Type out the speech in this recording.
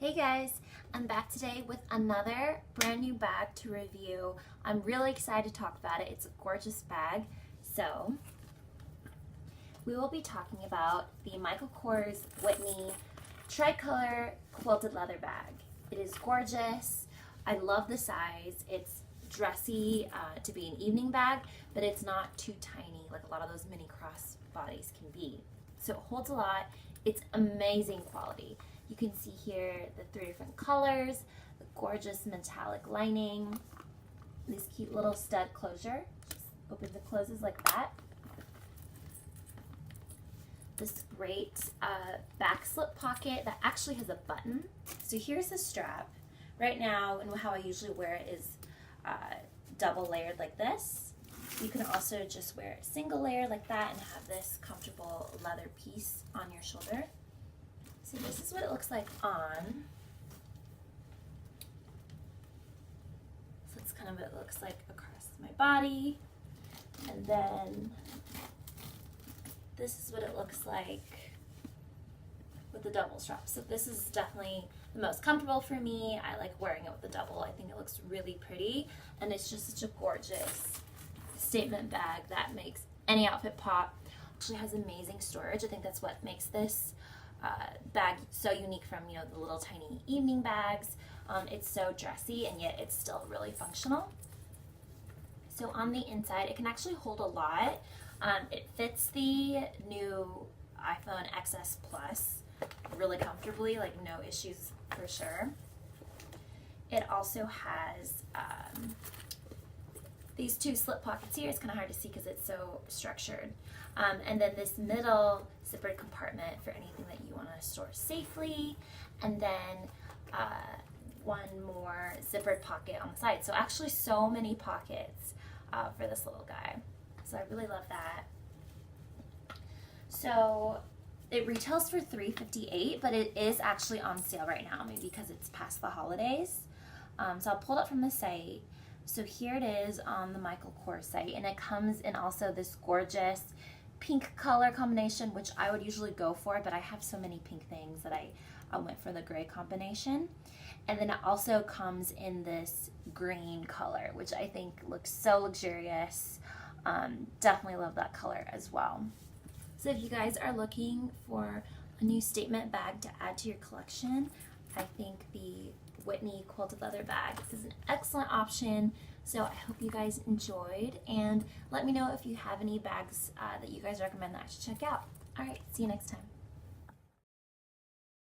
Hey guys, I'm back today with another brand new bag to review. I'm really excited to talk about it. It's a gorgeous bag. So, we will be talking about the Michael Kors Whitney tricolor quilted leather bag. It is gorgeous. I love the size. It's dressy to be an evening bag, but it's not too tiny like a lot of those mini crossbodies can be. So it holds a lot. It's amazing quality. You can see here the 3 different colors, the gorgeous metallic lining, this cute little stud closure. Just opens and closes like that. This great back slip pocket that actually has a button. So here's the strap. Right now, and how I usually wear it is double layered like this. You can also just wear a single layer like that and have this comfortable leather piece on your shoulder. So this is what it looks like on. So it's kind of what it looks like across my body. And then this is what it looks like with the double strap. So this is definitely the most comfortable for me. I like wearing it with the double. I think it looks really pretty, and it's just such a gorgeous statement bag that makes any outfit pop. Actually has amazing storage. I think that's what makes this bag so unique from, you know, the little tiny evening bags. It's so dressy and yet it's still really functional. So on the inside, it can actually hold a lot. It fits the new iPhone XS Plus really comfortably, like no issues for sure. It also has these 2 slip pockets here. It's kind of hard to see because it's so structured. And then this middle zippered compartment for anything that you want to store safely. And then one more zippered pocket on the side. So actually so many pockets for this little guy. So I really love that. So it retails for $358, but it is actually on sale right now, maybe because it's past the holidays. So I'll pull it up from the site. So here it is on the Michael Kors site, and it comes in also this gorgeous pink color combination, which I would usually go for, but I have so many pink things that I went for the gray combination. And then it also comes in this green color, which I think looks so luxurious. Definitely love that color as well. So if you guys are looking for a new statement bag to add to your collection, I think the Whitney quilted leather bag is an excellent option. So I hope you guys enjoyed, and let me know if you have any bags that you guys recommend that I should check out. All right, see you next time.